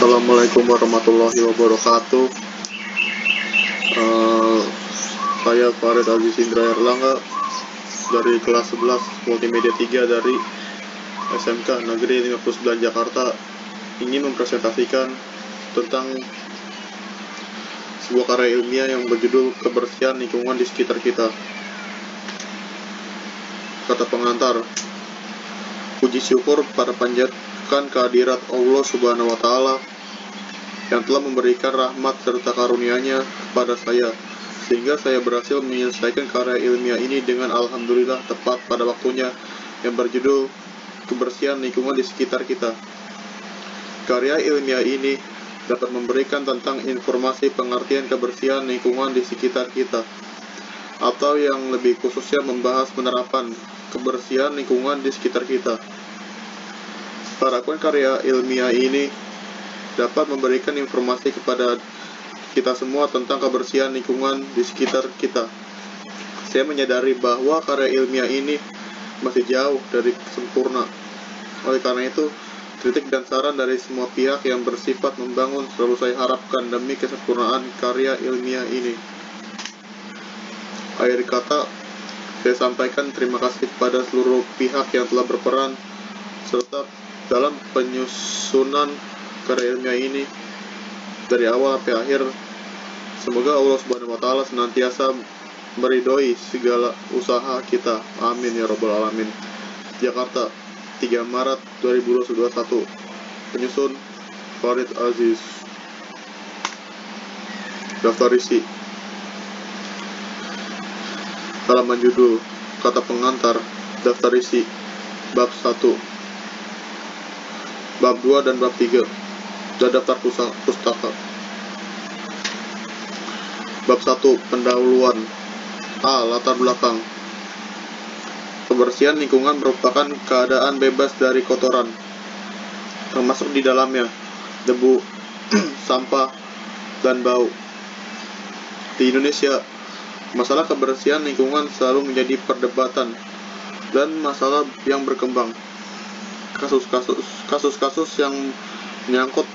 Assalamualaikum warahmatullahi wabarakatuh. Eh, saya Farid Aziz Indra Erlangga dari kelas 11 Multimedia 3 dari SMK Negeri 59 Jakarta, ingin mempresentasikan tentang sebuah karya ilmiah yang berjudul Kebersihan Lingkungan di Sekitar Kita. Kata pengantar, puji syukur pada panjatkan kehadirat Allah Subhanahu wa Ta'ala yang telah memberikan rahmat serta karunia-Nya kepada saya, sehingga saya berhasil menyelesaikan karya ilmiah ini dengan alhamdulillah tepat pada waktunya, yang berjudul Kebersihan Lingkungan di Sekitar Kita. Karya ilmiah ini dapat memberikan tentang informasi pengertian kebersihan lingkungan di sekitar kita, atau yang lebih khususnya membahas penerapan kebersihan lingkungan di sekitar kita. Harapan karya ilmiah ini dapat memberikan informasi kepada kita semua tentang kebersihan lingkungan di sekitar kita. Saya menyadari bahwa karya ilmiah ini masih jauh dari sempurna. Oleh karena itu, kritik dan saran dari semua pihak yang bersifat membangun selalu saya harapkan demi kesempurnaan karya ilmiah ini. Akhir kata, saya sampaikan terima kasih kepada seluruh pihak yang telah berperan serta dalam penyusunan karya ilmiah ini dari awal sampai akhir. Semoga Allah Subhanahu wa Ta'ala senantiasa meridhoi segala usaha kita. Amin ya rabbal alamin. Jakarta, 3 Maret 2021. Penyusun Farid Aziz. Daftar isi. Halaman judul, kata pengantar, daftar isi, bab 1, bab 2 dan bab 3, dan daftar pustaka. Bab 1, pendahuluan. A. Latar belakang. Kebersihan lingkungan merupakan keadaan bebas dari kotoran, termasuk di dalamnya debu, sampah, dan bau. Di Indonesia, masalah kebersihan lingkungan selalu menjadi perdebatan dan masalah yang berkembang. Kasus-kasus yang menyangkut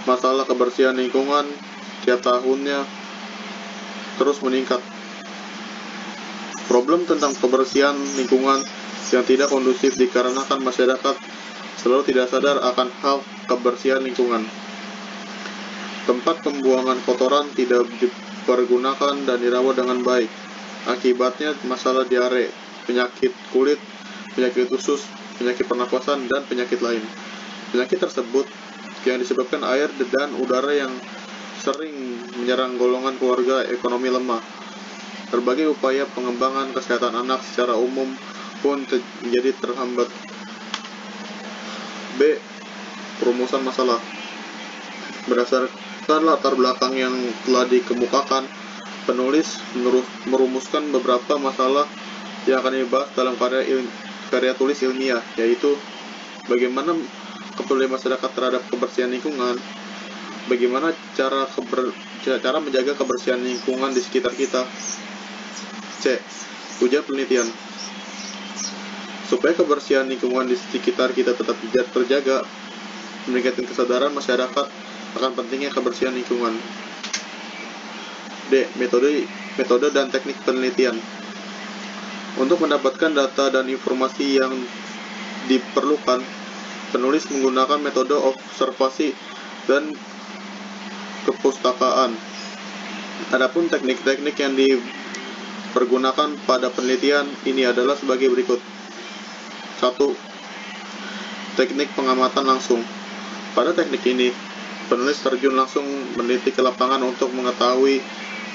masalah kebersihan lingkungan tiap tahunnya terus meningkat. Problem tentang kebersihan lingkungan yang tidak kondusif dikarenakan masyarakat selalu tidak sadar akan hal kebersihan lingkungan. Tempat pembuangan kotoran tidak dipergunakan dan dirawat dengan baik. Akibatnya masalah diare, penyakit kulit, penyakit usus, penyakit pernapasan, dan penyakit lain. Penyakit tersebut yang disebabkan air dan udara yang sering menyerang golongan keluarga ekonomi lemah. Berbagai upaya pengembangan kesehatan anak secara umum pun menjadi terhambat. B. Perumusan masalah. Berdasarkan latar belakang yang telah dikemukakan, penulis merumuskan beberapa masalah yang akan dibahas dalam karya tulis ilmiah, yaitu bagaimana kepedulian masyarakat terhadap kebersihan lingkungan, bagaimana cara menjaga kebersihan lingkungan di sekitar kita. C. Ujian penelitian. Supaya kebersihan lingkungan di sekitar kita tetap terjaga, meningkatkan kesadaran masyarakat akan pentingnya kebersihan lingkungan. D. Metode dan teknik penelitian. Untuk mendapatkan data dan informasi yang diperlukan, penulis menggunakan metode observasi dan kepustakaan. Adapun teknik-teknik yang dipergunakan pada penelitian ini adalah sebagai berikut. 1. Teknik pengamatan langsung. Pada teknik ini, penulis terjun langsung meneliti ke lapangan untuk mengetahui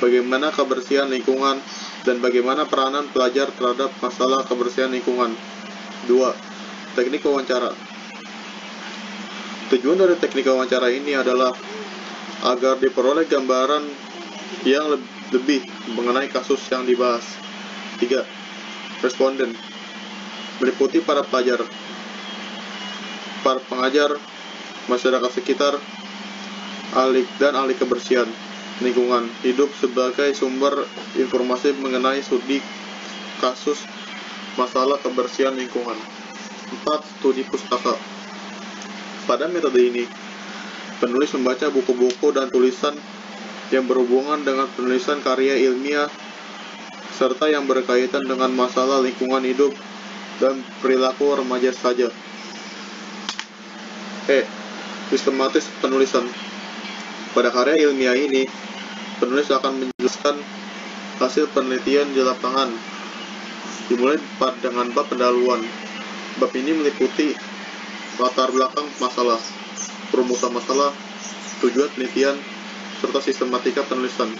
bagaimana kebersihan lingkungan dan bagaimana peranan pelajar terhadap masalah kebersihan lingkungan. 2. Teknik wawancara. Tujuan dari teknik wawancara ini adalah agar diperoleh gambaran yang lebih mengenai kasus yang dibahas. 3. Responden. Meliputi para pelajar, para pengajar, masyarakat sekitar, ahli kebersihan lingkungan hidup sebagai sumber informasi mengenai studi kasus masalah kebersihan lingkungan. 4. Studi pustaka. Pada metode ini, Penulis membaca buku-buku dan tulisan yang berhubungan dengan penulisan karya ilmiah serta yang berkaitan dengan masalah lingkungan hidup dan perilaku remaja saja. Sistematis penulisan. Pada karya ilmiah ini, penulis akan menjelaskan hasil penelitian di lapangan, dimulai dengan bab pendahuluan. Bab ini meliputi latar belakang masalah, perumusan masalah, tujuan penelitian, serta sistematika penulisan.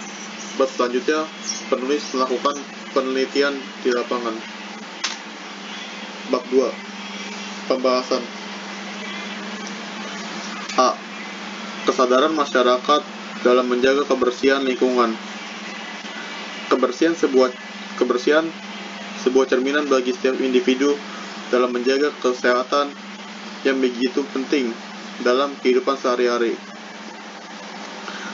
Bab selanjutnya, penulis melakukan penelitian di lapangan. Bab 2. Pembahasan. A. Kesadaran masyarakat dalam menjaga kebersihan lingkungan. Kebersihan sebuah cerminan bagi setiap individu dalam menjaga kesehatan yang begitu penting dalam kehidupan sehari-hari.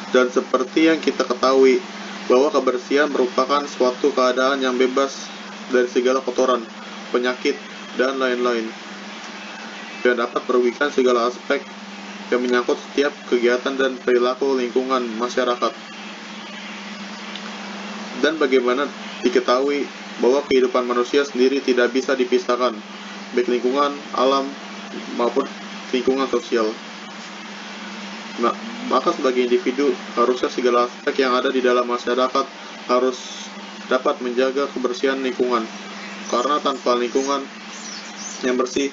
Dan seperti yang kita ketahui, bahwa kebersihan merupakan suatu keadaan yang bebas dari segala kotoran, penyakit, dan lain-lain, yang dapat merugikan segala aspek yang menyangkut setiap kegiatan dan perilaku lingkungan masyarakat. Dan bagaimana diketahui bahwa kehidupan manusia sendiri tidak bisa dipisahkan, baik lingkungan, alam, maupun lingkungan sosial. Maka sebagai individu, harusnya segala aspek yang ada di dalam masyarakat harus dapat menjaga kebersihan lingkungan. Karena tanpa lingkungan yang bersih,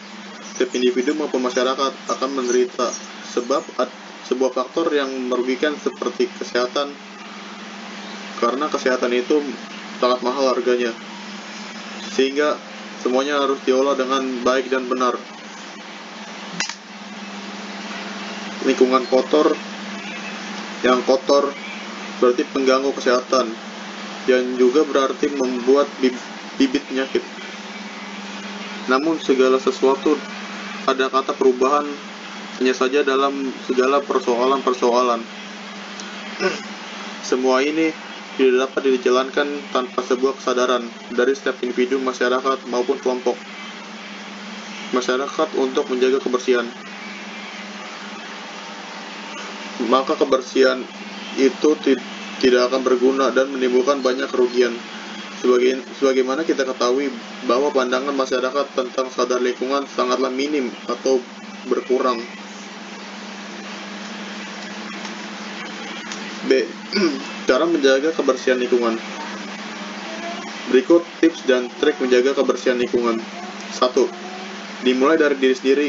setiap individu maupun masyarakat akan menderita, sebab sebuah faktor yang merugikan seperti kesehatan, karena kesehatan itu sangat mahal harganya, sehingga semuanya harus diolah dengan baik dan benar. Lingkungan kotor, yang kotor berarti pengganggu kesehatan, yang juga berarti membuat bibit penyakit. Namun segala sesuatu ada kata perubahan hanya saja dalam segala persoalan-persoalan. Semua ini tidak dapat dijalankan tanpa sebuah kesadaran dari setiap individu, masyarakat, maupun kelompok masyarakat untuk menjaga kebersihan. Maka kebersihan itu tidak akan berguna dan menimbulkan banyak kerugian. Sebagaimana kita ketahui bahwa pandangan masyarakat tentang sadar lingkungan sangatlah minim atau berkurang. B. Cara menjaga kebersihan lingkungan. Berikut tips dan trik menjaga kebersihan lingkungan. 1. Dimulai dari diri sendiri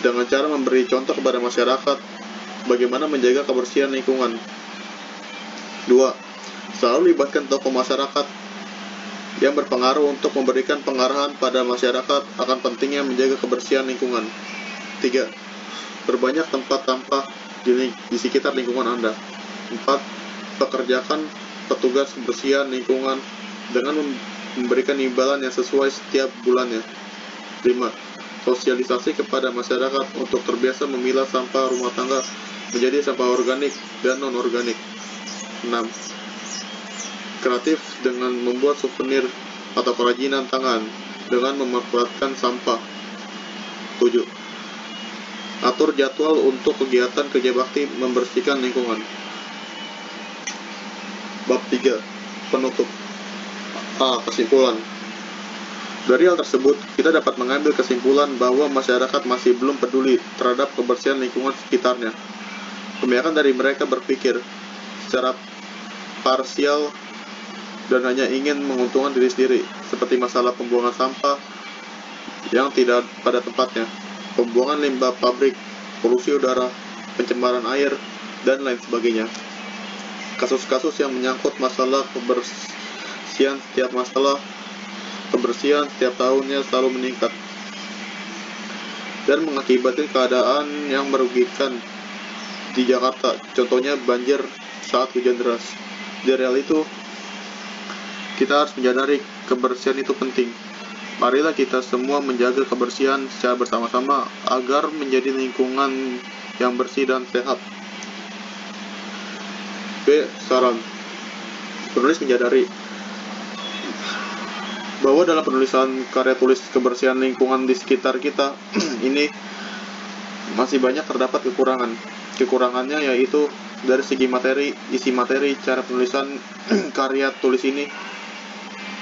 dengan cara memberi contoh kepada masyarakat bagaimana menjaga kebersihan lingkungan. 2. Selalu libatkan tokoh masyarakat yang berpengaruh untuk memberikan pengarahan pada masyarakat akan pentingnya menjaga kebersihan lingkungan. 3. Perbanyak tempat sampah di sekitar lingkungan Anda. 4. Pekerjakan petugas kebersihan lingkungan dengan memberikan imbalan yang sesuai setiap bulannya. 5. Sosialisasi kepada masyarakat untuk terbiasa memilah sampah rumah tangga menjadi sampah organik dan non-organik. 6. Kreatif dengan membuat souvenir atau kerajinan tangan dengan memanfaatkan sampah. 7. Atur jadwal untuk kegiatan kerja bakti membersihkan lingkungan. Bab 3. Penutup. A. Kesimpulan. Dari hal tersebut, kita dapat mengambil kesimpulan bahwa masyarakat masih belum peduli terhadap kebersihan lingkungan sekitarnya. Kebanyakan dari mereka berpikir secara parsial dan hanya ingin menguntungkan diri sendiri, seperti masalah pembuangan sampah yang tidak pada tempatnya, pembuangan limbah pabrik, polusi udara, pencemaran air, dan lain sebagainya. Kasus-kasus yang menyangkut masalah kebersihan setiap tahunnya selalu meningkat dan mengakibatkan keadaan yang merugikan di Jakarta, contohnya banjir saat hujan deras. Dari hal itu, kita harus menyadari kebersihan itu penting. Marilah kita semua menjaga kebersihan secara bersama-sama agar menjadi lingkungan yang bersih dan sehat. B. Saran. Penulis menyadari bahwa dalam penulisan karya tulis kebersihan lingkungan di sekitar kita ini masih banyak terdapat kekurangan. Kekurangannya yaitu dari segi materi, isi materi, cara penulisan karya tulis ini.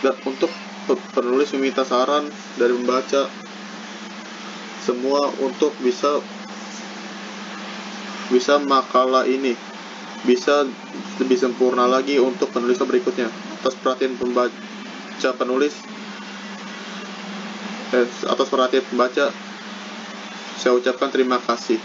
Dan untuk penulis meminta saran dari pembaca semua untuk bisa makalah ini bisa lebih sempurna lagi untuk penulisan berikutnya. Atas perhatian pembaca, saya ucapkan terima kasih.